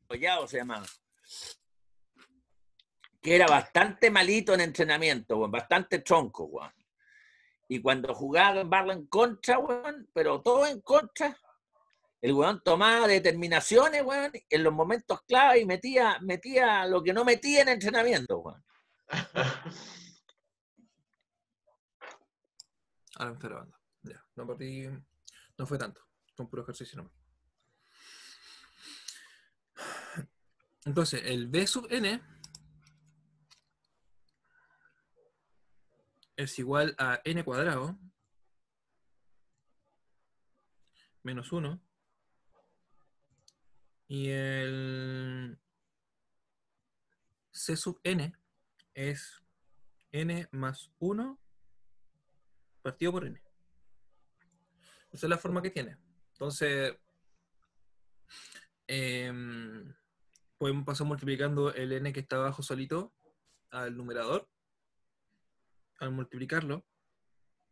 Collado se llamaba, que era bastante malito en entrenamiento, weón, bastante tronco, weón. Y cuando jugaba en Barla en contra, weón, pero todo en contra, el weón tomaba determinaciones, weón, en los momentos clave y metía lo que no metía en entrenamiento, weón. Ahora me está grabando. Ya, no partí. No fue tanto. Fue un puro ejercicio nomás. Entonces, el B sub n es igual a n cuadrado menos 1. Y el C sub n es n más 1 partido por n. Esa es la forma que tiene. Entonces, podemos pasar multiplicando el n que está abajo solito al numerador. Al multiplicarlo,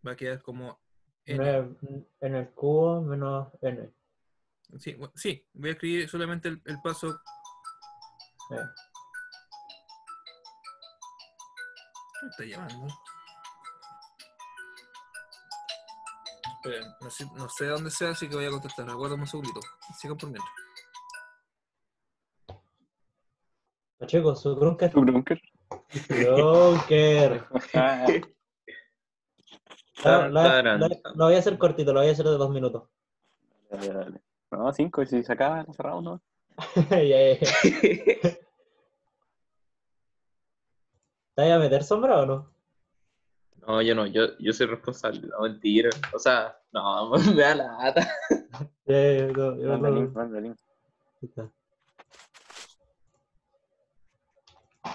va a quedar como n. En el cubo menos n. Sí, bueno, sí, voy a escribir solamente el paso. Eh. ¿Qué está llamando? Esperen, no sé dónde sea, así que voy a contestar. Aguárdame un segundito. Sigan por mientras. Pacheco, su Grunker. ¿Tu Brunker? Grunker. Tan, taran. Lo voy a hacer cortito, lo voy a hacer de 2 minutos. Dale, dale. No, 5, y si se acaba, lo cerramos, ¿no? Ya, ya, ya. ¿Te vas a meter sombra o no? No, yo no, yo soy responsable, no, mentira. O sea, no, me da la lata. Ya, yo Manda lo- link, manda link. Ahí está.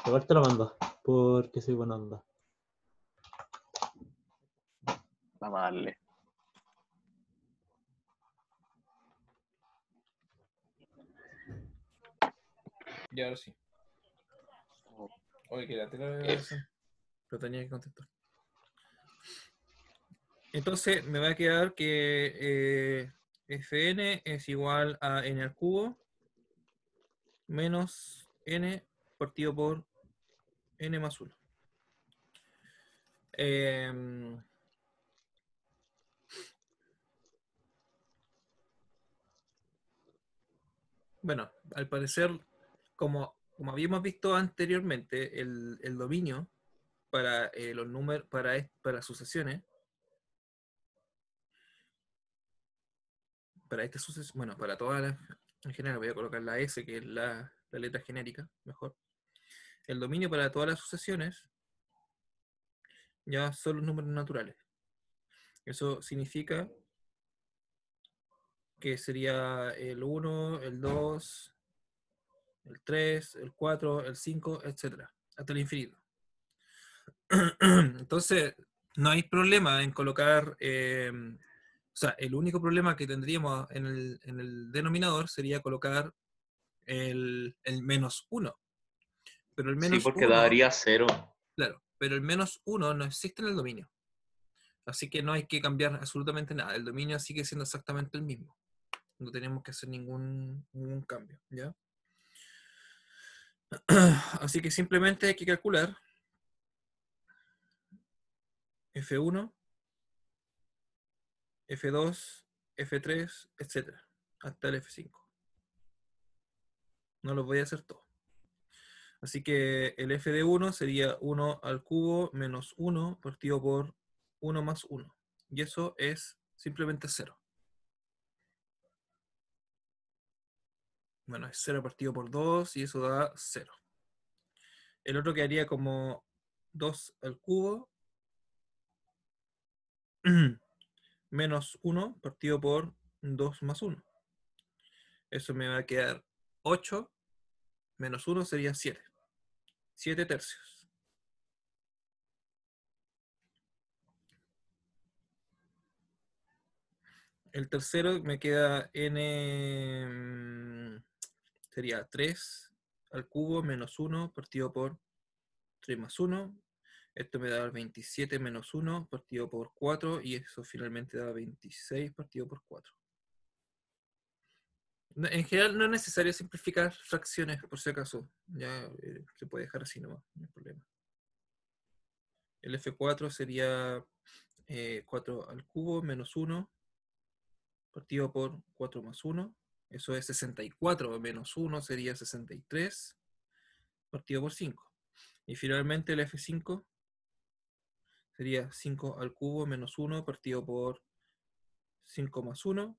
Igual te lo mando, porque soy buena onda. Vamos a darle. Y ahora sí. Oye, que la tela de grabación. Pero tenía que contestar. Entonces me va a quedar que Fn es igual a n al cubo menos n partido por n más 1. Bueno, al parecer, como habíamos visto anteriormente, el dominio para los números, para sucesiones, para esta sucesión, bueno, para todas las, en general voy a colocar la S, que es la letra genérica, mejor. El dominio para todas las sucesiones ya son los números naturales. Eso significa que sería el 1, el 2, el 3, el 4, el 5, etc. Hasta el infinito. Entonces, no hay problema en colocar, o sea, el único problema que tendríamos en el denominador sería colocar el menos 1. Pero el Sí, menos porque 1, daría 0. claro, pero el menos 1 no existe en el dominio. Así que no hay que cambiar absolutamente nada. El dominio sigue siendo exactamente el mismo. No tenemos que hacer ningún cambio, ¿ya? Así que simplemente hay que calcular F1, F2, F3, etc. hasta el F5. No los voy a hacer todos. Así que el f de 1 sería 1 al cubo menos 1 partido por 1 más 1. Y eso es simplemente 0. Bueno, es 0 partido por 2 y eso da 0. El otro quedaría como 2 al cubo menos 1 partido por 2 más 1. Eso me va a quedar 8 menos 1 sería 7. 7 tercios. El tercero me queda n, sería 3 al cubo menos 1 partido por 3 más 1. Esto me da 27 menos 1 partido por 4 y eso finalmente da 26 partido por 4. En general no es necesario simplificar fracciones, por si acaso. Ya se puede dejar así nomás, no hay problema. El F4 sería 4 al cubo menos 1 partido por 4 más 1. Eso es 64 menos 1 sería 63 partido por 5. Y finalmente el F5 sería 5 al cubo menos 1 partido por 5 más 1.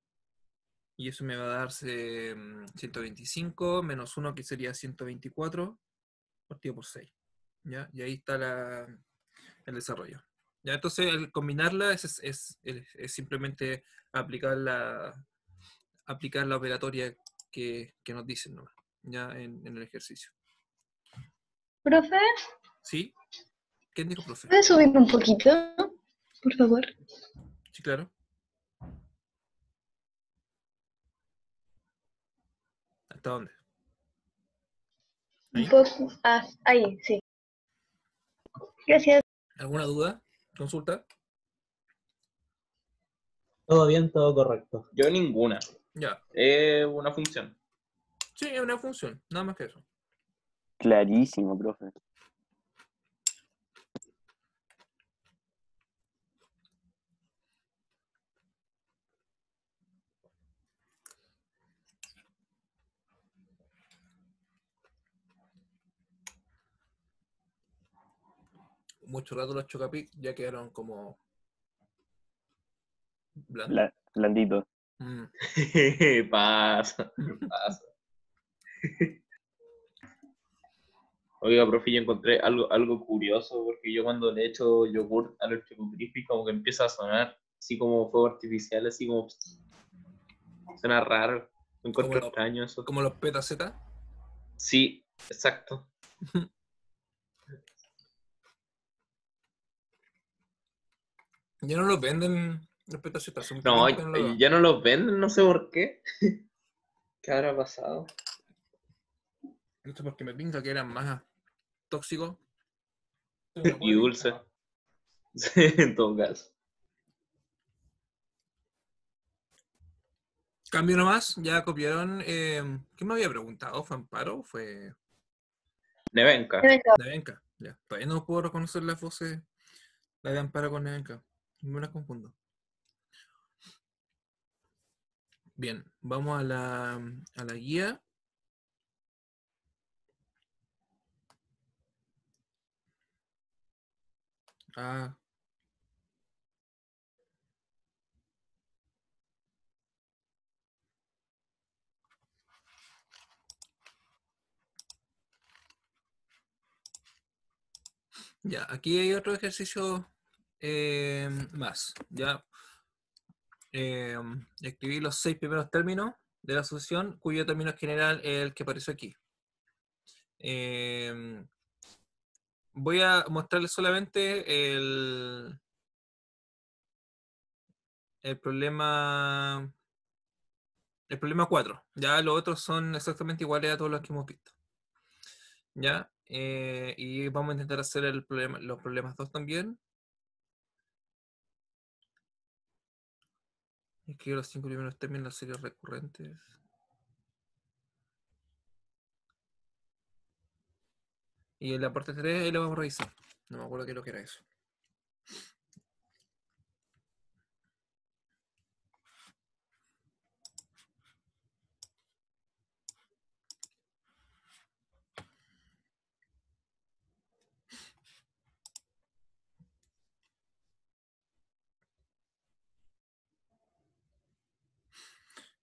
Y eso me va a dar 125 menos 1 que sería 124 partido por 6. ¿Ya? Y ahí está el desarrollo. ¿Ya? Entonces, el combinarla es simplemente aplicar la operatoria que nos dicen, ¿no? Ya en el ejercicio. Profe, ¿Sí? ¿Quién dijo, profe? ¿puedes subir un poquito, por favor? Sí, claro. ¿Hasta dónde? Un ¿Ahí? poco. Ah, ahí, sí. Gracias. ¿Alguna duda? ¿Consulta? Todo bien, todo correcto. Yo ninguna. Ya. Es una función. Sí, es una función, nada más que eso. Clarísimo, profe. Mucho rato los Chocapic ya quedaron como blandos. Blandito. Mm. Pasa, pasa. Oiga, profe, yo encontré algo curioso, porque yo cuando le echo yogur a los Choco Crispy, como que empieza a sonar así como fuego artificial, así como suena raro. Lo encuentro Como extraño eso. Como los Peta Z. Sí, exacto. Ya no los venden los Peta Z, hace mucho No, tiempo que no lo veo. ya no los venden, no sé por qué. ¿Qué habrá pasado? Esto porque me pinta que eran más tóxicos. Y dulce. Sí, en todo caso. Cambio nomás, ya copiaron. ¿Qué me había preguntado? ¿Fue Amparo? ¿Fue Nevenka. Nevenka? Ya, todavía no puedo reconocer las voces, la de Amparo con Nevenka. Me las confundo. Bien, vamos a la guía. Ah, ya, aquí hay otro ejercicio más. Ya, escribí los 6 primeros términos de la asociación, cuyo término general es el que aparece aquí. Voy a mostrarles solamente el problema 4. Ya los otros son exactamente iguales a todos los que hemos visto. ¿Ya? Y vamos a intentar hacer los problemas 2 también. Escribo los 5 primeros términos de las series recurrentes. Y en la parte 3 ahí lo vamos a revisar. No me acuerdo qué es lo que era eso.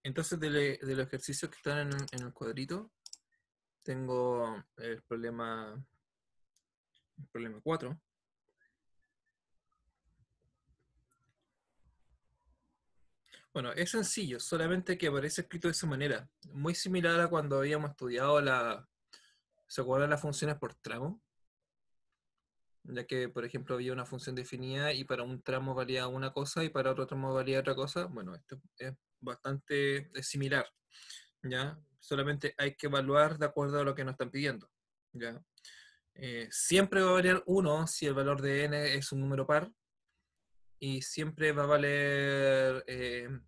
Entonces, de los ejercicios que están en el cuadrito, tengo el problema 4. Bueno, es sencillo, solamente que aparece escrito de esa manera. Muy similar a cuando habíamos estudiado ¿se acuerdan las funciones por tramo? Ya que, por ejemplo, había una función definida y para un tramo valía una cosa y para otro tramo valía otra cosa. Bueno, esto es bastante similar, ¿ya? Solamente hay que evaluar de acuerdo a lo que nos están pidiendo, ¿ya? Siempre va a variar 1 si el valor de n es un número par, y siempre va a valer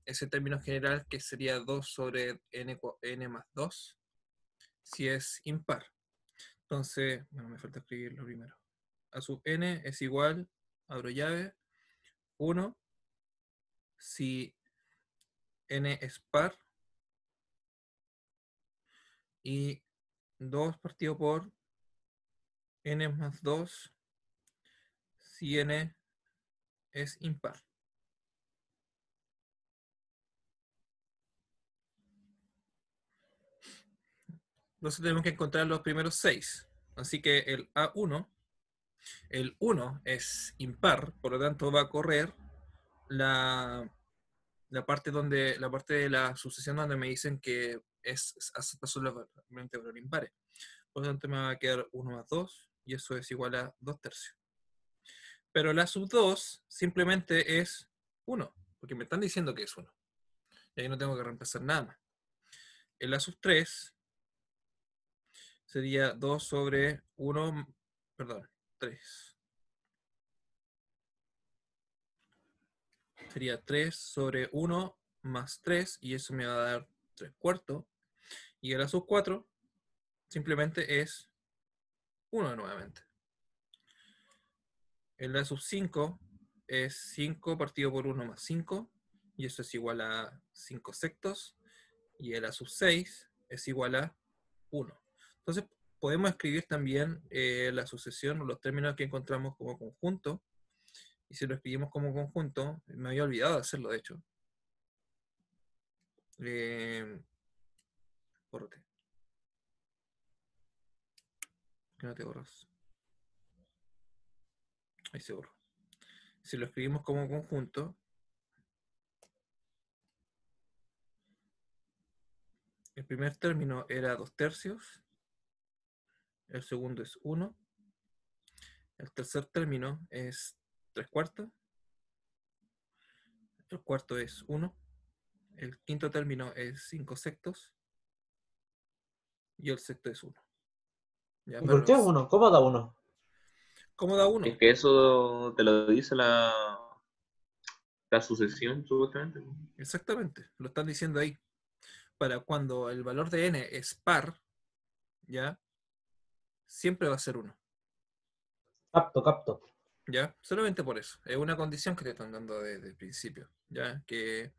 ese término general que sería 2 sobre n más 2 si es impar. Entonces, bueno, me falta escribirlo primero. A sub n es igual, abro llave, 1 si n es par y 2 partido por n más 2 si n es impar. Entonces tenemos que encontrar los primeros 6. Así que el A1, el 1 es impar, por lo tanto va a correr la parte de la sucesión donde me dicen que acepta solamente valor impares. Por lo tanto me va a quedar 1 más 2 y eso es igual a 2 tercios. Pero la sub 2 simplemente es 1, porque me están diciendo que es 1. Y ahí no tengo que reemplazar nada más. En la sub 3 sería 2 sobre 1, perdón, 3. Sería 3 sobre 1 más 3 y eso me va a dar 3 cuartos. Y en la sub 4 simplemente es 1 nuevamente. En la sub 5 es 5 partido por 1 más 5 y eso es igual a 5 sextos. Y en la sub 6 es igual a 1. Entonces podemos escribir también la sucesión o los términos que encontramos como conjunto. Y si lo escribimos como conjunto, me había olvidado de hacerlo de hecho. Bórrate. Que no te borras. Ahí se borró. Si lo escribimos como conjunto, el primer término era 2 tercios, el segundo es 1, el tercer término es 3 cuartos, el cuarto es 1, el quinto término es 5 sextos y el sexto es 1. ¿Ya? ¿Y por qué uno? ¿Cómo da uno? ¿Cómo da 1? Es que eso te lo dice la sucesión, supuestamente. Exactamente, lo están diciendo ahí. Para cuando el valor de n es par, ¿ya? Siempre va a ser 1. Capto. ¿Ya? Solamente por eso. Es una condición que te están dando desde el principio, ¿ya? Que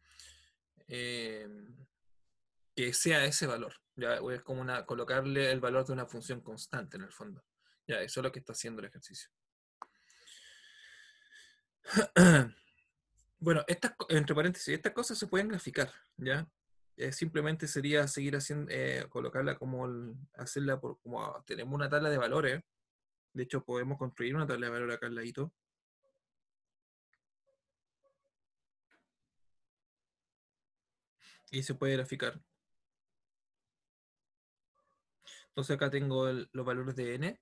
sea ese valor. ¿Ya? Es como colocarle el valor de una función constante en el fondo. Ya, eso es lo que está haciendo el ejercicio. Bueno, entre paréntesis, estas cosas se pueden graficar, ¿ya? Simplemente sería seguir haciendo, colocarla como, hacerla por, como tenemos una tabla de valores. De hecho, podemos construir una tabla de valores acá al ladito. Y se puede graficar. Entonces acá tengo los valores de n.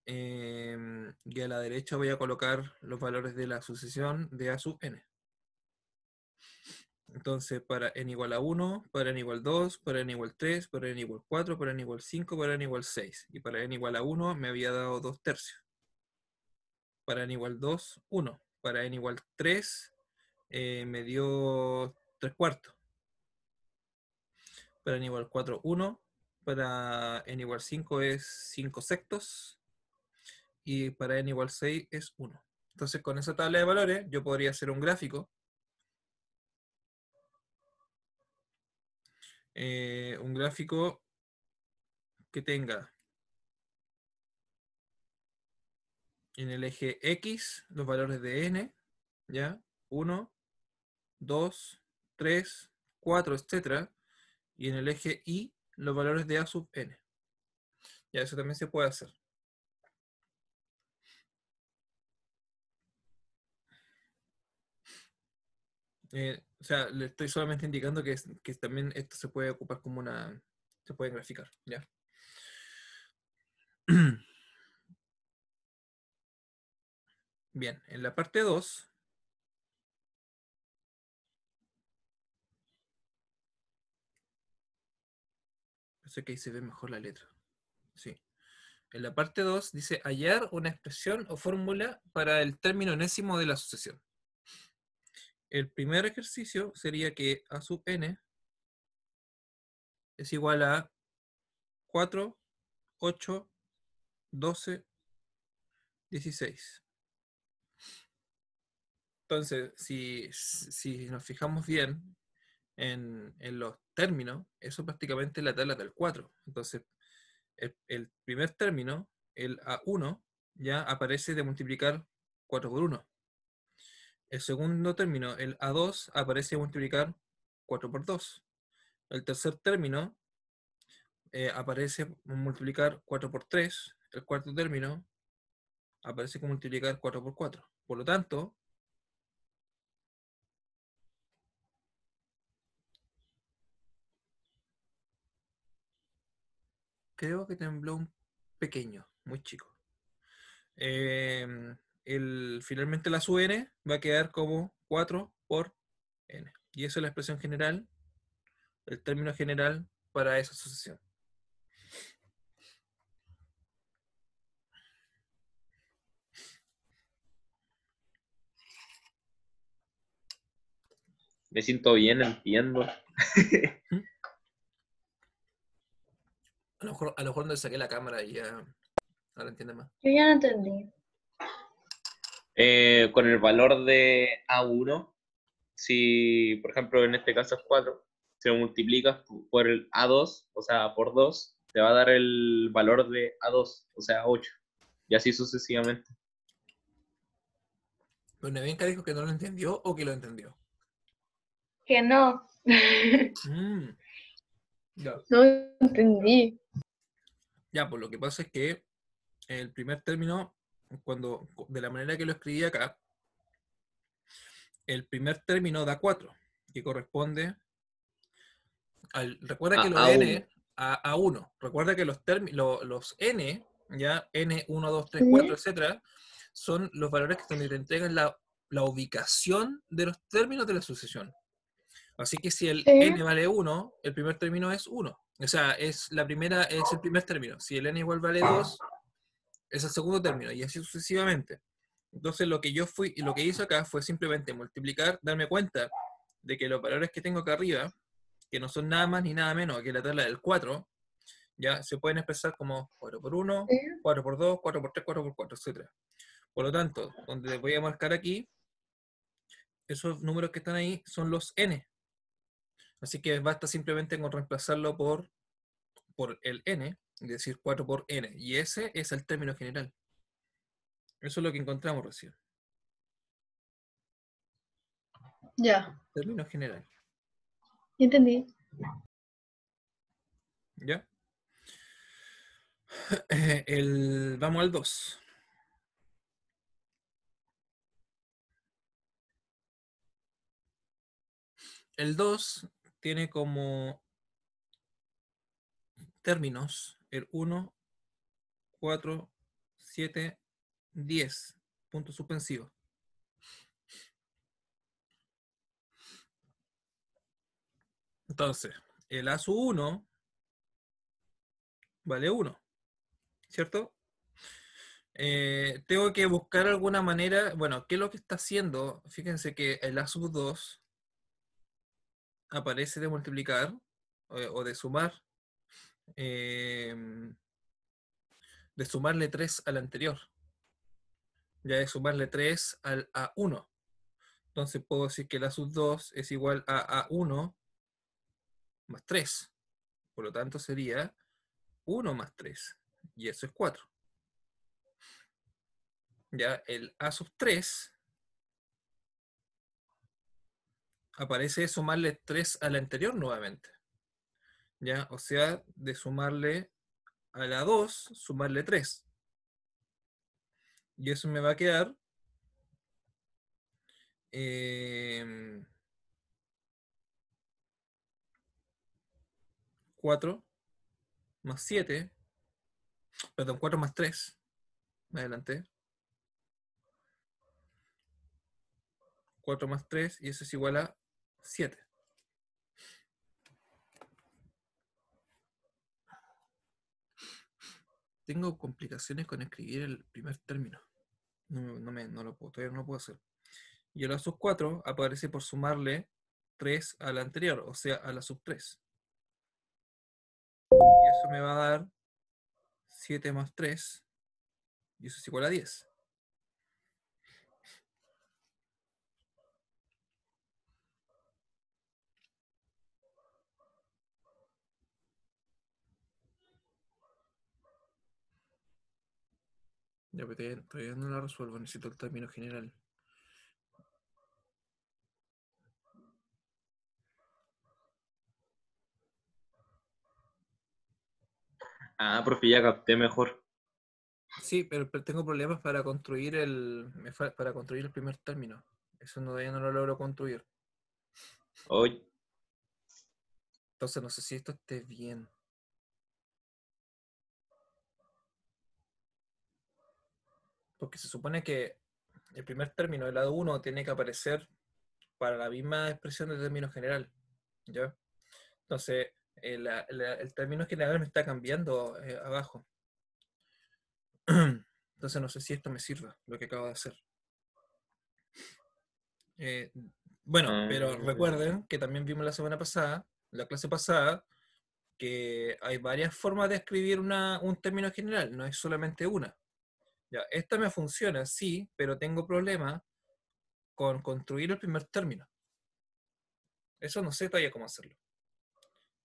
Y a la derecha voy a colocar los valores de la sucesión de a sub n. Entonces para n igual a 1, para n igual 2, para n igual 3, para n igual 4, para n igual 5, para n igual 6. Y para n igual a 1 me había dado 2 tercios. Para n igual 2, 1. Para n igual 3 me dio 3 cuartos. Para n igual 4, 1. Para n igual 5 es 5 sextos. Y para n igual 6 es 1. Entonces con esa tabla de valores yo podría hacer un gráfico. Un gráfico que tenga en el eje X los valores de n, ¿ya? 1, 2, 3, 4, etc. Y en el eje Y los valores de a sub n. Ya, eso también se puede hacer. O sea, le estoy solamente indicando que también esto se puede ocupar como se puede graficar, ¿ya? Bien, en la parte 2, sé que ahí se ve mejor la letra. Sí. En la parte 2 dice hallar una expresión o fórmula para el término enésimo de la sucesión. el primer ejercicio sería que A sub n es igual a 4, 8, 12, 16. Entonces, si nos fijamos bien en los términos, eso prácticamente es la tabla del 4. Entonces, el primer término, el A1, ya aparece de multiplicar 4 por 1. El segundo término, el A2, aparece de multiplicar 4 por 2. El tercer término aparece multiplicar 4 por 3. El cuarto término aparece con multiplicar 4 por 4. Por lo tanto, creo que tembló un pequeño, muy chico. Finalmente la sub n va a quedar como 4 por n. Y esa es la expresión general, el término general para esa sucesión. Me siento bien, entiendo. A lo mejor no saqué la cámara y ya ahora entiende más. Yo ya no entendí. Con el valor de A1, si por ejemplo en este caso es 4, si lo multiplicas por el A2, o sea, por 2, te va a dar el valor de A2, o sea, 8. Y así sucesivamente. Pero Nevenka dijo que no lo entendió o que lo entendió. Que no. Ya. No entendí. Ya, pues lo que pasa es que el primer término, de la manera que lo escribí acá, el primer término da 4, que corresponde recuerda que los A1. n a 1. Recuerda que los n, ya n1, 2, 3, ¿Sí? 4, etcétera, son los valores que te entregan la ubicación de los términos de la sucesión. Así que si el ¿Sí? n vale 1, el primer término es 1. O sea, es el primer término. Si el n igual vale 2, es el segundo término, y así sucesivamente. Entonces lo que hice acá fue simplemente multiplicar, darme cuenta de que los valores que tengo acá arriba, que no son nada más ni nada menos que la tabla del 4, ya se pueden expresar como 4 por 1, ¿Sí? 4 por 2, 4 por 3, 4 por 4, etc. Por lo tanto, donde les voy a marcar aquí, esos números que están ahí son los n. Así que basta simplemente con reemplazarlo por el n, es decir, 4 por n. Y ese es el término general. Eso es lo que encontramos recién. Ya. Término general. Entendí. ¿Ya? Vamos al 2. El 2 tiene como términos el 1, 4, 7, 10. Puntos suspensivos. Entonces, el A sub 1 vale 1, ¿cierto? Tengo que buscar alguna manera, bueno, ¿qué es lo que está haciendo? Fíjense que el A sub 2 aparece de multiplicar o de sumar, de sumarle 3 al anterior, ya de sumarle 3 al A1. Entonces puedo decir que el A sub 2 es igual a A1 más 3. Por lo tanto sería 1 más 3. Y eso es 4. Ya el A sub 3 aparece de sumarle 3 al anterior nuevamente. ¿Ya? O sea, de sumarle a la 2, sumarle 3. Y eso me va a quedar 4 más 7, perdón, 4 más 3, me adelanté. 4 más 3, y eso es igual a 7. Tengo complicaciones con escribir el primer término. No lo puedo, todavía no lo puedo hacer. Y el A sub 4 aparece por sumarle 3 a la anterior, o sea, a la sub 3. Y eso me va a dar 7 más 3, y eso es igual a 10. Ya, pero todavía no la resuelvo, necesito el término general. Ah, profe, ya capté mejor. Sí, pero tengo problemas para construir para construir el primer término. Eso todavía no lo logro construir. Hoy, Entonces no sé si esto esté bien. Porque se supone que el primer término del lado 1 tiene que aparecer para la misma expresión del término general. ¿Ya? Entonces, el término general me está cambiando abajo. Entonces no sé si esto me sirva, lo que acabo de hacer. Eh, bueno, pero recuerden que también vimos la semana pasada, la clase pasada, que hay varias formas de escribir un término general, no es solamente una. Ya, esta me funciona, sí, pero tengo problemas con construir el primer término. Eso no sé todavía cómo hacerlo.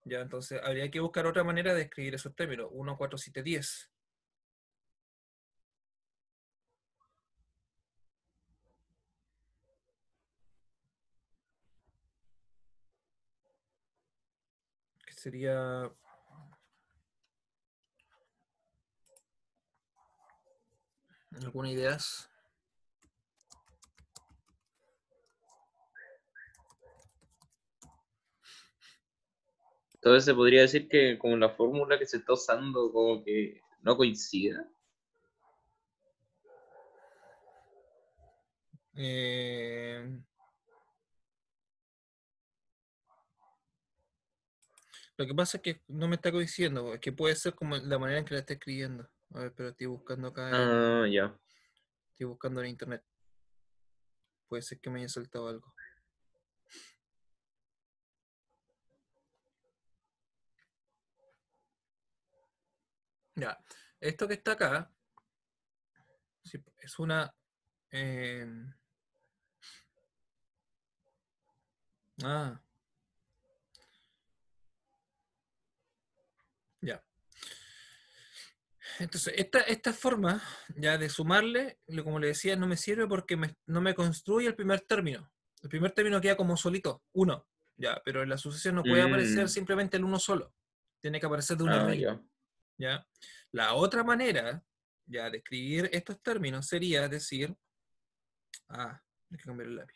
Ya, entonces habría que buscar otra manera de escribir esos términos. 1, 4, 7, 10. Que sería... ¿Alguna ideas? entonces se podría decir que como la fórmula que se está usando como que no coincida. Eh, Lo que pasa es que no me está coincidiendo, es que puede ser como la manera en que la está escribiendo. A ver, pero estoy buscando acá Ah, ya. estoy buscando en internet. Puede ser que me haya saltado algo. Ya, esto que está acá sí, es una... eh, ah, ya. Entonces, esta forma ya de sumarle, como le decía, no me sirve porque no me construye el primer término. El primer término queda como solito, uno. Ya, pero en la sucesión no puede aparecer Mm, simplemente el uno solo. Tiene que aparecer de una ah, raíz. ya. ¿Ya? La otra manera ya de escribir estos términos sería decir, hay que cambiar el lápiz.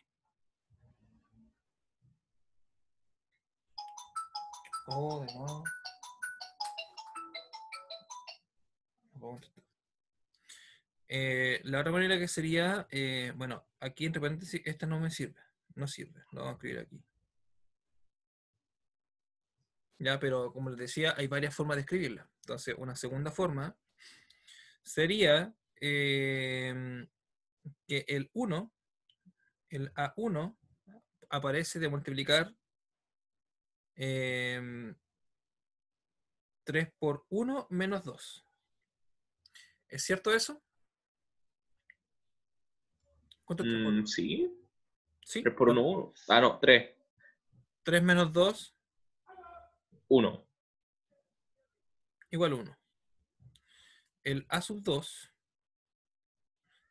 Oh, de nuevo. La otra manera que sería, bueno, aquí entre paréntesis, esta no me sirve. No sirve, lo vamos a escribir aquí. Ya, pero como les decía, hay varias formas de escribirla. Entonces, una segunda forma sería que el 1, el A1, aparece de multiplicar 3 por 1 menos 2. ¿Es cierto eso? ¿Cuánto es 3 por 1? Sí, ¿Sí? 3 por 1, 1. Ah, no, 3, 3 menos 2 1. igual 1. El A sub 2,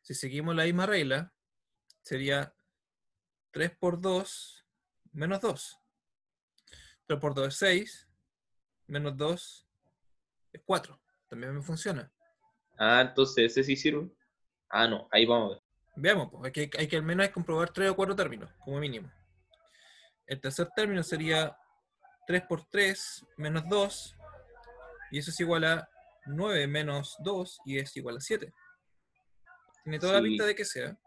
si seguimos la misma regla, sería 3 por 2 menos 2. 3 por 2 es 6, menos 2 es 4. También me funciona. Ah, entonces ese sí sirve. Ah, no, ahí vamos a ver. Veamos, pues, hay que al menos comprobar 3 o 4 términos, como mínimo. El tercer término sería 3 por 3 menos 2, y eso es igual a 9 menos 2, y es igual a 7. Tiene toda la pinta Sí, de que sea.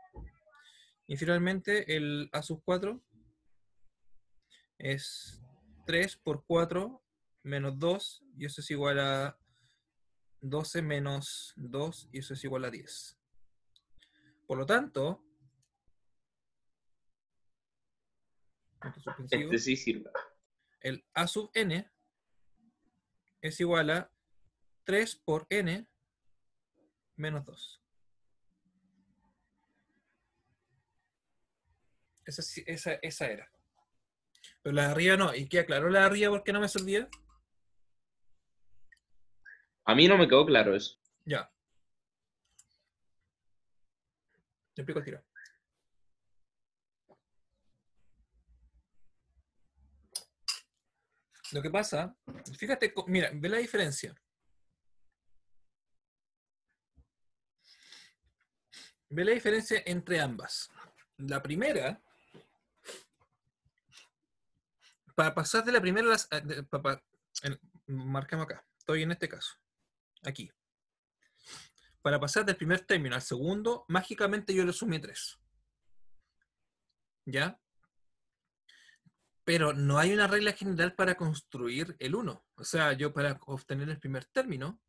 Y finalmente el A sub 4 es 3 por 4 menos 2, y eso es igual a 12 menos 2, y eso es igual a 10. Por lo tanto, punto suspensivo, Este sí sirve. el a sub n es igual a 3 por n menos 2. Esa era. Pero la de arriba no. ¿Y queda claro la de arriba porque no me servía? A mí no me quedó claro eso. Ya. Te explico el tiro. Lo que pasa, fíjate, mira, ve la diferencia. Ve la diferencia entre ambas. La primera, para pasar de la primera a las. Marcamos acá. Estoy en este caso. Aquí. Para pasar del primer término al segundo, mágicamente yo le sumé 3. ¿Ya? Pero no hay una regla general para construir el 1. O sea, yo para obtener el primer término,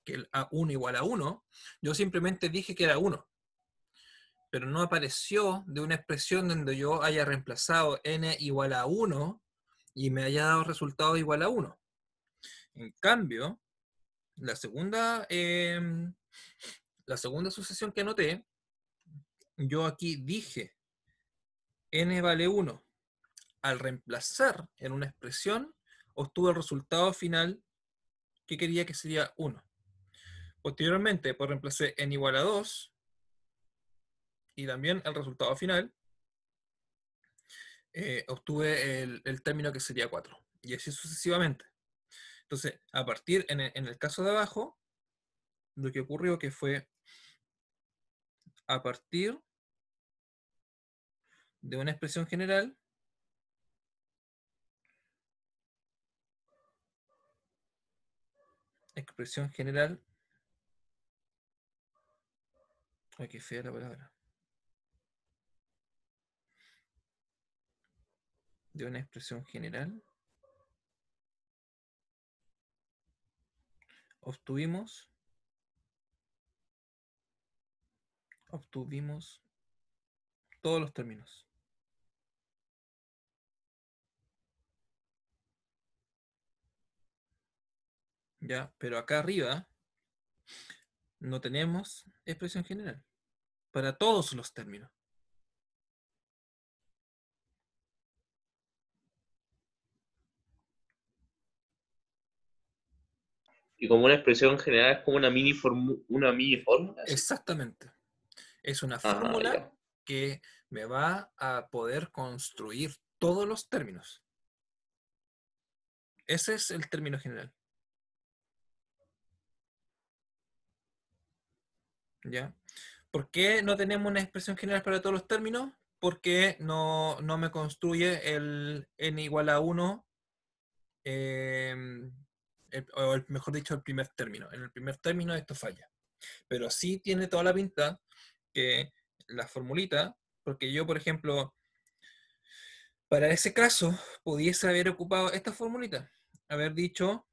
que el A1 igual a 1, yo simplemente dije que era 1. Pero no apareció de una expresión donde yo haya reemplazado n igual a 1 y me haya dado resultado igual a 1. En cambio, la segunda sucesión que anoté, yo aquí dije n vale 1. Al reemplazar en una expresión, obtuve el resultado final que quería, que sería 1. Posteriormente, pues reemplacé n igual a 2 y también el resultado final, obtuve el término que sería 4. Y así sucesivamente. Entonces, a partir, en el caso de abajo, lo que ocurrió que fue a partir de una expresión general, ay, qué fea la palabra, de una expresión general, obtuvimos todos los términos. ¿Ya? Pero acá arriba no tenemos expresión general para todos los términos. Y como una expresión general es como una mini fórmula. ¿Sí? Exactamente. Es una Ajá, fórmula ya. que me va a poder construir todos los términos. Ese es el término general. ¿Ya? ¿Por qué no tenemos una expresión general para todos los términos? Porque no me construye el n igual a 1, o mejor dicho, el primer término. En el primer término esto falla. Pero sí tiene toda la pinta que la formulita, porque yo, por ejemplo, para ese caso, pudiese haber ocupado esta formulita. Haber dicho,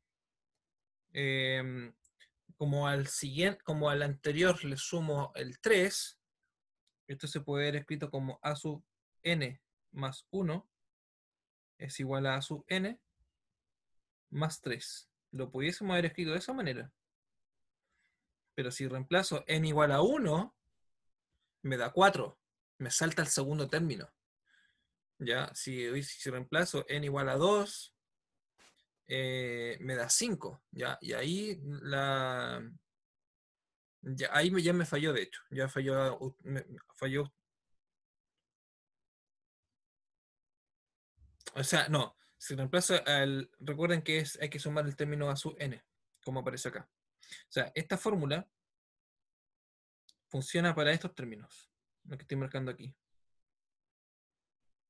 como al anterior le sumo el 3, esto se puede haber escrito como a sub n más 1 es igual a sub n más 3. Lo pudiésemos haber escrito de esa manera. Pero si reemplazo n igual a 1, me da 4. Me salta el segundo término. ¿Ya? Si reemplazo n igual a 2, me da 5. ¿Ya? Y ahí ya me falló, de hecho. Ya falló. O sea, no. Si reemplazo recuerden que hay que sumar el término a sub n, como aparece acá. O sea, esta fórmula funciona para estos términos, lo que estoy marcando aquí.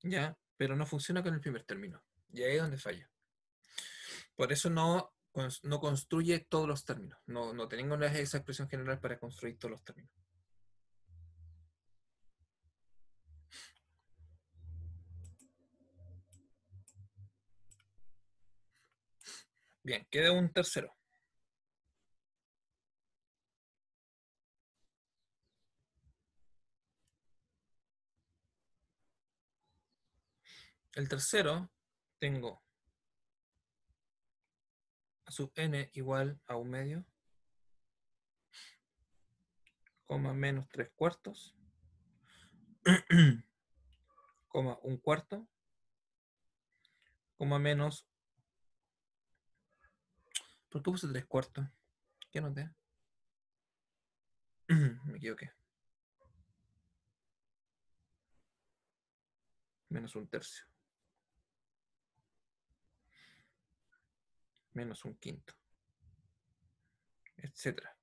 ¿Ya? Pero no funciona con el primer término. Y ahí es donde falla. Por eso no construye todos los términos. No tengo esa expresión general para construir todos los términos. Bien, queda un tercero. el tercero tengo a sub n igual a 1/2, coma menos 3/4, coma 1/4, coma menos... ¿Por qué puse 3/4? ¿Qué anoté? Me equivoqué. Menos 1/3. Menos 1/5. Etcétera.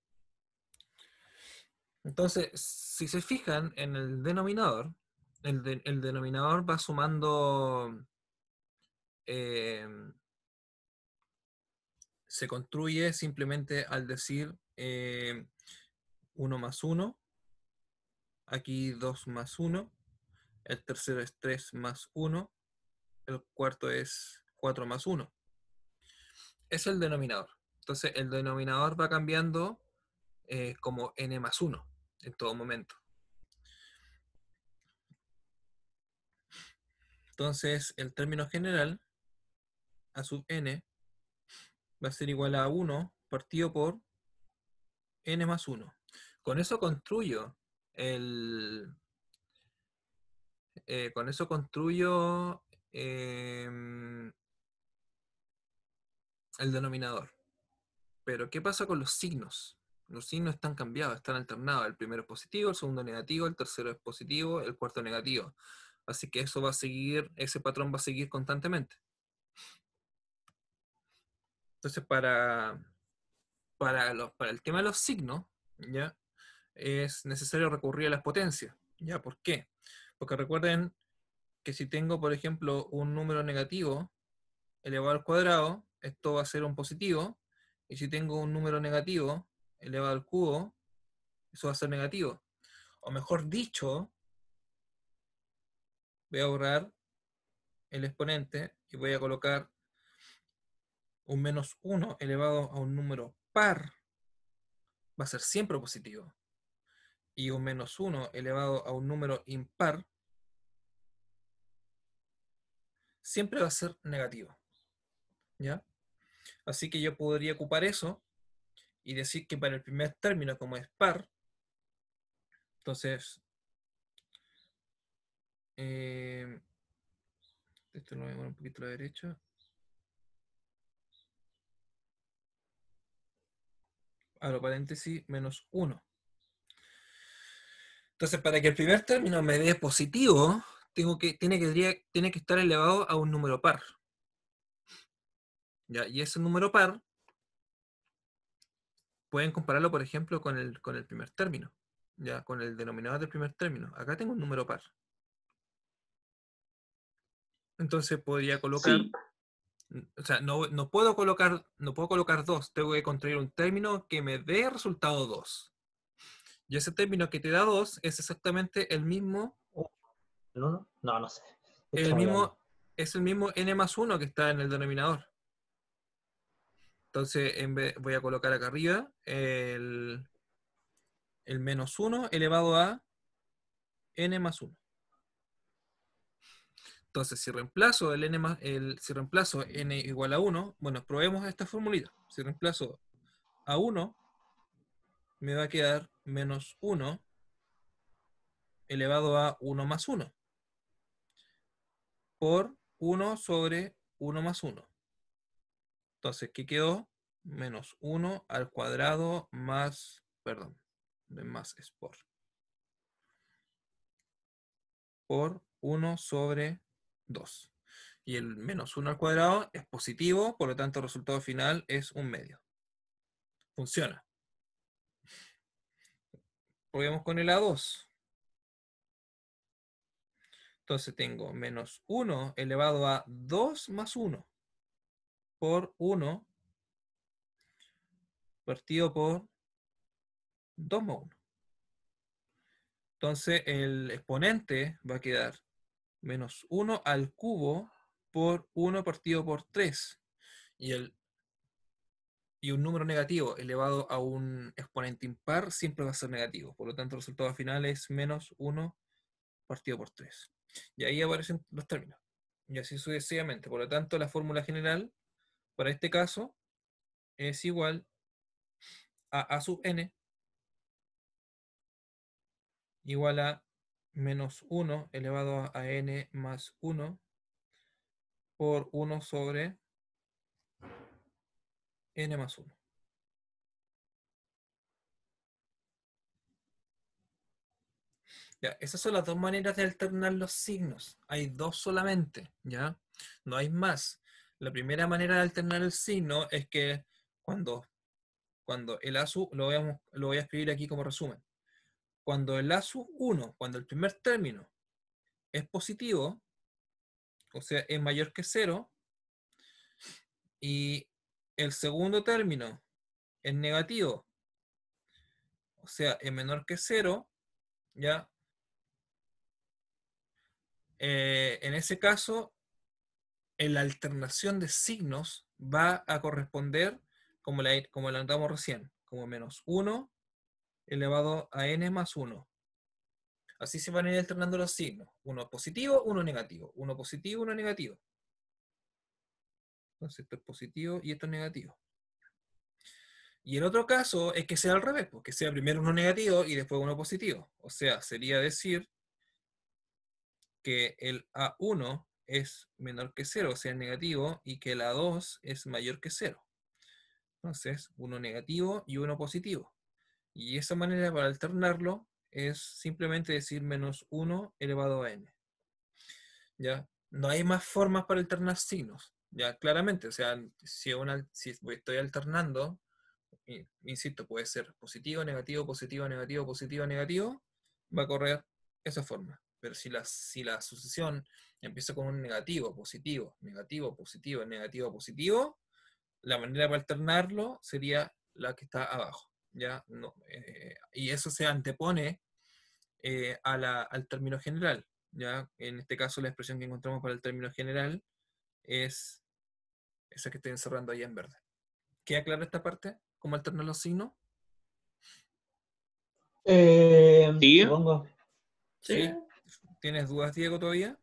Entonces, si se fijan en el denominador, el denominador va sumando... se construye simplemente al decir 1 más 1, aquí 2 más 1, el tercero es 3 más 1, el cuarto es 4 más 1. Es el denominador. Entonces el denominador va cambiando como n más 1 en todo momento. Entonces el término general a sub n va a ser igual a 1 partido por n más 1. Con eso construyo el... con eso construyo el denominador. Pero ¿qué pasa con los signos? Los signos están cambiados, están alternados. El primero es positivo, el segundo negativo, el tercero es positivo, el cuarto negativo. Así que eso va a seguir, ese patrón va a seguir constantemente. Entonces, para el tema de los signos, ¿ya? Es necesario recurrir a las potencias. ¿Ya? ¿Por qué? Porque recuerden que si tengo, por ejemplo, un número negativo elevado al cuadrado, esto va a ser un positivo, y si tengo un número negativo elevado al cubo, eso va a ser negativo. O mejor dicho, voy a borrar el exponente y voy a colocar un menos 1 elevado a un número par, va a ser siempre positivo. Y un menos 1 elevado a un número impar, siempre va a ser negativo. ¿Ya? Así que yo podría ocupar eso y decir que para el primer término, como es par, entonces esto lo voy a mover un poquito a la derecha. Abro paréntesis, menos 1. Entonces, para que el primer término me dé positivo, tiene que estar elevado a un número par. ¿Ya? Y ese número par pueden compararlo, por ejemplo, con el primer término, ¿ya? Con el denominador del primer término. Acá tengo un número par. Entonces podría colocar, Sí, o sea, no puedo colocar 2, tengo que construir un término que me dé resultado 2. Y ese término que te da 2 es exactamente el mismo, ¿El 1? No, no sé. el Échame la mismo, es el mismo n más 1 que está en el denominador. Entonces voy a colocar acá arriba el menos 1 elevado a n más 1. Entonces, si reemplazo si reemplazo n igual a 1, bueno, probemos esta formulita. Si reemplazo a 1, me va a quedar menos 1 elevado a 1 más 1 por 1 sobre 1 más 1. Entonces, ¿qué quedó? Menos 1 al cuadrado más, perdón, más es por 1 sobre 2. Y el menos 1 al cuadrado es positivo, por lo tanto el resultado final es 1/2. Funciona. Probemos con el A2. Entonces tengo menos 1 elevado a 2 más 1 por 1 partido por 2 más 1. Entonces el exponente va a quedar menos 1 al cubo por 1 partido por 3. Y un número negativo elevado a un exponente impar siempre va a ser negativo. Por lo tanto, el resultado final es menos 1 partido por 3. Y ahí aparecen los términos. y así sucesivamente. Por lo tanto, la fórmula general para este caso es igual a A sub n igual a menos 1 elevado a n más 1 por 1 sobre n más 1. Ya, esas son las dos maneras de alternar los signos. Hay dos solamente, ¿ya? No hay más. La primera manera de alternar el signo es que cuando el A sub, lo voy a escribir aquí como resumen. Cuando el A sub 1, cuando el primer término es positivo, o sea, es mayor que 0, y el segundo término es negativo, o sea, es menor que 0, ¿ya? En ese caso, en la alternación de signos va a corresponder, como la notamos recién, como menos 1 elevado a n más 1. Así se van a ir alternando los signos. Uno positivo, uno negativo. Uno positivo, uno negativo. Entonces esto es positivo y esto es negativo. Y el otro caso es que sea al revés, porque sea primero uno negativo y después uno positivo. O sea, sería decir que el A1 es menor que 0, o sea, negativo, y que el A2 es mayor que 0. Entonces, uno negativo y uno positivo. Y esa manera para alternarlo es simplemente decir menos 1 elevado a n. ¿Ya? No hay más formas para alternar signos. Ya, claramente, o sea, si estoy alternando, insisto, puede ser positivo, negativo, positivo, negativo, positivo, negativo, va a correr esa forma. Pero si la sucesión empieza con un negativo, positivo, negativo, positivo, negativo, positivo, la manera para alternarlo sería la que está abajo. ¿Ya? No, y eso se antepone al término general. ¿Ya? En este caso, la expresión que encontramos para el término general es esa que estoy encerrando ahí en verde. ¿Queda clara esta parte? ¿Cómo alternar los signos? ¿Sí? Supongo. ¿Sí? ¿Tienes dudas, Diego, todavía?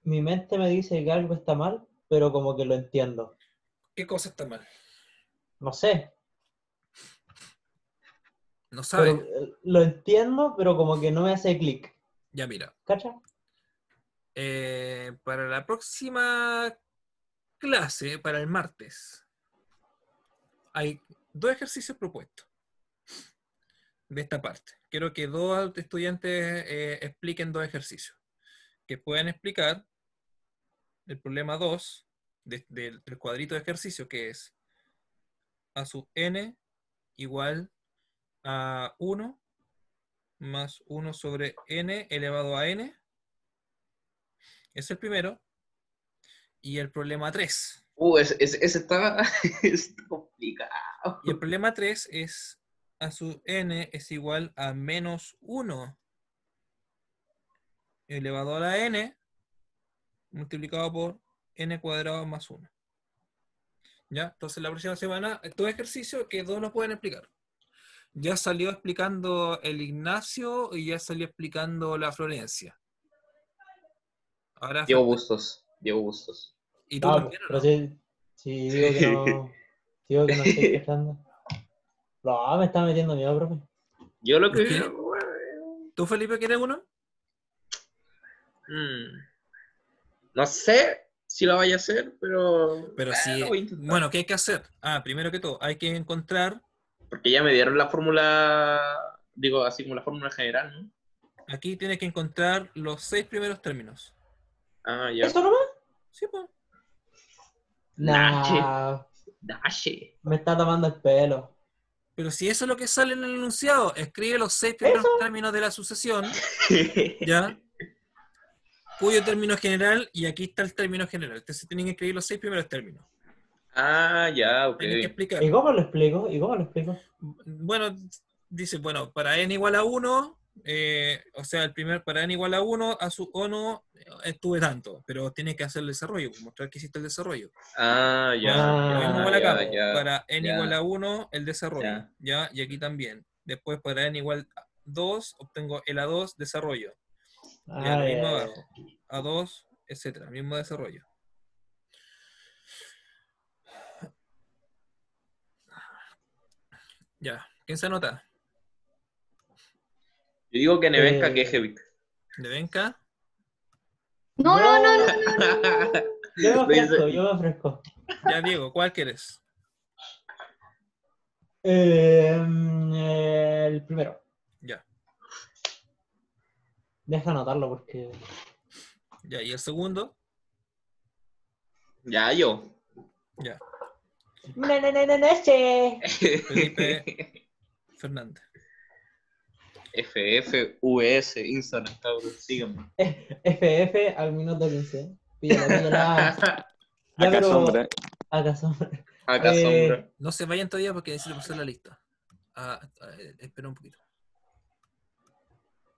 Mi mente me dice que algo está mal, pero como que lo entiendo. ¿Qué cosa está mal? No sé, No pero sabes. lo entiendo, pero como que no me hace clic. Ya mira. ¿Cacha? Para la próxima clase, para el martes, hay dos ejercicios propuestos de esta parte. Quiero que dos estudiantes expliquen dos ejercicios. Que puedan explicar el problema 2 del cuadrito de ejercicio, que es a sub n igual a 1 más 1 sobre n elevado a n. Es el primero. Y el problema 3. Ese está, está complicado. Y el problema 3 es a sub n es igual a menos 1 elevado a la n multiplicado por n cuadrado más 1. ¿Ya? Entonces la próxima semana, estos ejercicios que dos nos pueden explicar. Ya salió explicando el Ignacio y ya salió explicando la Florencia. Ahora Diego falta. Bustos. Diego Bustos. ¿Y tú No, también o pero no? si digo que no estoy cachando. No, me está metiendo miedo, profe. Yo lo ¿Por que... qué? ¿Tú, Felipe, quieres uno? No sé si lo vaya a hacer, pero... Pero sí, lo voy a intentar. bueno, ¿qué hay que hacer? Primero que todo, hay que encontrar, Porque ya me dieron la fórmula, digo, así como la fórmula general, ¿no? aquí tienes que encontrar los 6 primeros términos. Ah, ya. ¿Eso nomás? Sí, pues. Nache. Nah, Dache. me está tomando el pelo. Pero si eso es lo que sale en el enunciado, escribe los 6 primeros ¿Eso? términos de la sucesión, ¿ya? Cuyo término general, y aquí está el término general. Entonces tienen que escribir los 6 primeros términos. Ah, ya, ok. Tienen que ¿Y explicar. cómo lo explico? ¿Y cómo lo explico? Bueno, dice, bueno, para n igual a 1, o sea, para n igual a 1, a su ono estuve tanto, pero tienes que hacer el desarrollo, mostrar que hiciste el desarrollo. Ah, ya, Lo mismo Ah, igual acá, ya, ya, para n igual ya, a 1, el desarrollo, ya. ¿ya? Y aquí también. Después para n igual a 2, obtengo el A2, desarrollo. Ya, lo mismo Ay, abajo. A2, etcétera. Mismo desarrollo. Ya. ¿Quién se anota? Yo digo que Nevenka que Eh, Heavy. ¿Nevenka? No, yo, no, no, no, no, no. yo me Lo ofrezco, dice- yo me ofrezco. Ya, Diego, ¿cuál quieres? El primero. Ya. Deja anotarlo porque. Ya, ¿y el segundo? Ya, yo. Ya. Neche. Felipe Fernández. FFUS, Instagram, cabrón, síganme. FF al minuto 15. Píllala, píllala. Ya, Acá pero. sombra. Acaso. Acá sombra. No se vayan todavía porque necesito pasar la lista. Espera un poquito.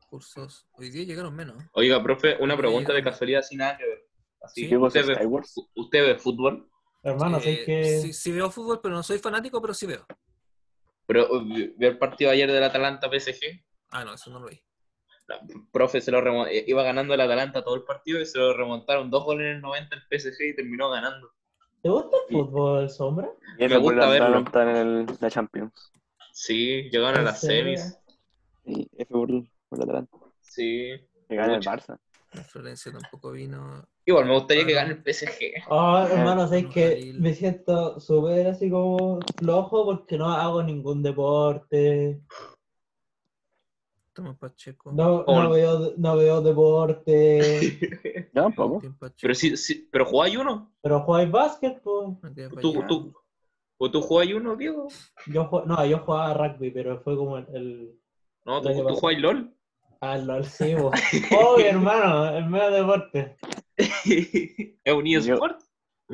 Cursos. Hoy día llegaron menos. Oiga, profe, una Sí, pregunta de dígame. casualidad sin nada que ver. Así, Sí. Diego ¿usted ve, Skywars. ¿usted ve fútbol? Hermano, sé que. Sí veo fútbol, pero no soy fanático, pero sí veo. Pero ¿vio el partido ayer del Atalanta PSG? Ah, no, eso no lo vi. Profe, iba ganando el Atalanta todo el partido y se lo remontaron 2 goles en el 90 el PSG y terminó ganando. ¿Te gusta el Y- fútbol, Sombra? Y Me F por gusta el verlo. Atalanta en la Champions. Sí, llegaron a ¿En las serio? semis. Y F por el Atalanta. Sí. Que gana el Pucha. Barça. La Florencia tampoco vino. Igual me gustaría que Claro. gane el PSG. Oh, hermano, sé Bueno, que Jalil. me siento súper así como flojo porque no hago ningún deporte. Tomás Pacheco. No veo deporte. Yo tampoco. Agustín Pacheco. Pero sí, pero jugáis uno. Pero jugáis básquet, pues. Matías ¿Tú, Vallejo. tú, ¿O tú jugáis uno, Diego? Yo jugaba rugby, pero fue como No, el año tú pasado. jugáis LOL. Ah, LOL, sí, po. Oh, hermano, el medio deporte. Es un eSport.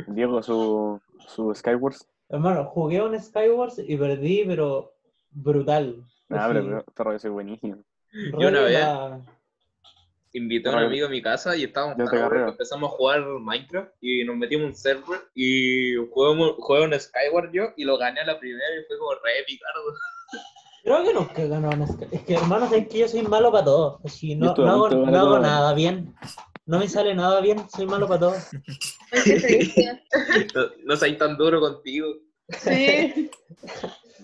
Diego, su Skywars. Hermano, jugué un Skywars y perdí, pero brutal. Nada, Así, pero este rollo soy buenísimo. Yo una re vez nada. invité a un amigo a mi casa y estábamos Yo tan te aburridos que agarré. empezamos a jugar Minecraft y nos metimos en un server y jugué un Skyward yo y lo gané a la primera y fue como re picardo. Creo que nunca he ganado un Skywars. Es que, hermano, sabes que yo soy malo para todo. Así, Yo no, estuve a punto de no ganar hago todo. nada bien. No me sale nada bien, soy malo para todo. Ay, qué triste. No seas tan duro contigo. Sí.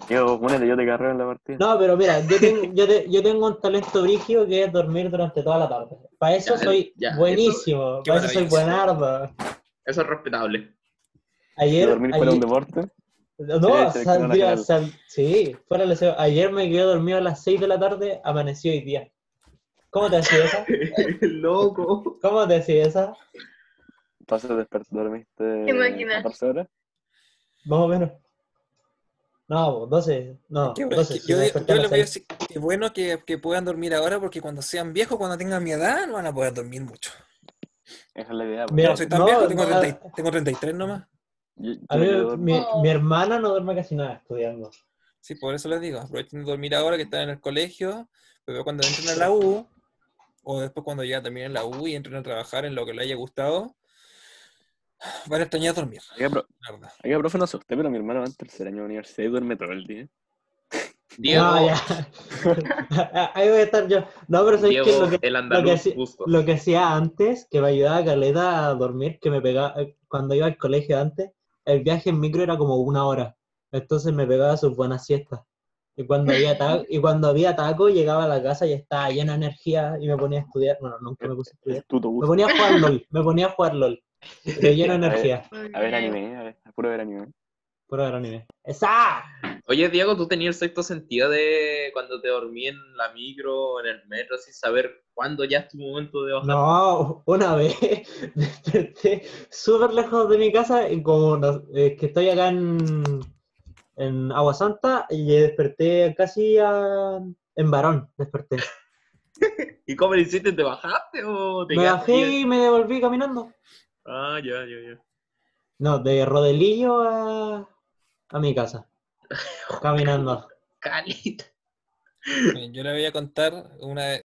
Diego, ponete, yo te agarré en la partida. No, pero mira, yo tengo un talento brígido que es dormir durante toda la tarde. Para eso Ya, soy ya, buenísimo, Qué para eso soy maravilloso. buenardo. Eso es respetable. Si dormir fuera un Ayer, deporte, no, seleccionar nacional. sí, fuera leseo. Ayer me quedé dormido a las 6 de la tarde, amaneció hoy día. ¿Cómo te hacía esa? Loco. ¿Cómo te hacía esa? entonces dormiste ¿Te imaginas? 14 horas. Más o menos. No, 12, no, Es 12, que si me desperté yo a les las voy a 6. decir que bueno que puedan dormir ahora porque cuando sean viejos, cuando tengan mi edad, no van a poder dormir mucho. Esa es la idea. Yo Mira, no soy tan no, viejo, tengo, no, 30 tengo 33 nomás. Yo a me mí, quedo dormido. mi hermana no duerme casi nada estudiando. Sí, por eso les digo, aprovechen de dormir ahora que están en el colegio, pero cuando entren a la U, o después cuando ya terminen la U y entren a trabajar en lo que les haya gustado, van a extrañar dormir, la verdad. Oiga, profe, no sé usted, pero mi hermano va en tercer año de universidad y duerme todo el día. Diego, No, ya. Ahí voy a estar yo. No, pero ¿sabes qué? Diego, el andaluz Bustos. Lo que hacía antes, que me ayudaba a caleta a dormir, que me pegaba, cuando iba al colegio antes, el viaje en micro era como 1 hora. Entonces me pegaba sus buenas siestas. Y cuando había taco, llegaba a la casa y estaba llena de energía y me ponía a estudiar. Bueno, nunca me puse a estudiar. El tuto Me gusto. ponía a jugar LOL. Pero lleno de energía. A ver anime, a puro ver anime. Puro ver anime. ¡Esa! Oye, Diego, ¿tú tenías el sexto sentido de cuando te dormí en la micro, en el metro, así saber cuándo ya es tu momento de bajar? No, una vez desperté súper lejos de mi casa y como que estoy acá en Agua Santa y desperté casi en Barón, desperté. ¿Y cómo lo hiciste? ¿Te bajaste o te Me quedaste bajé ahí? y me devolví caminando. Ah, ya. No, de Rodelillo a mi casa, caminando. Calita. Yo les voy a contar una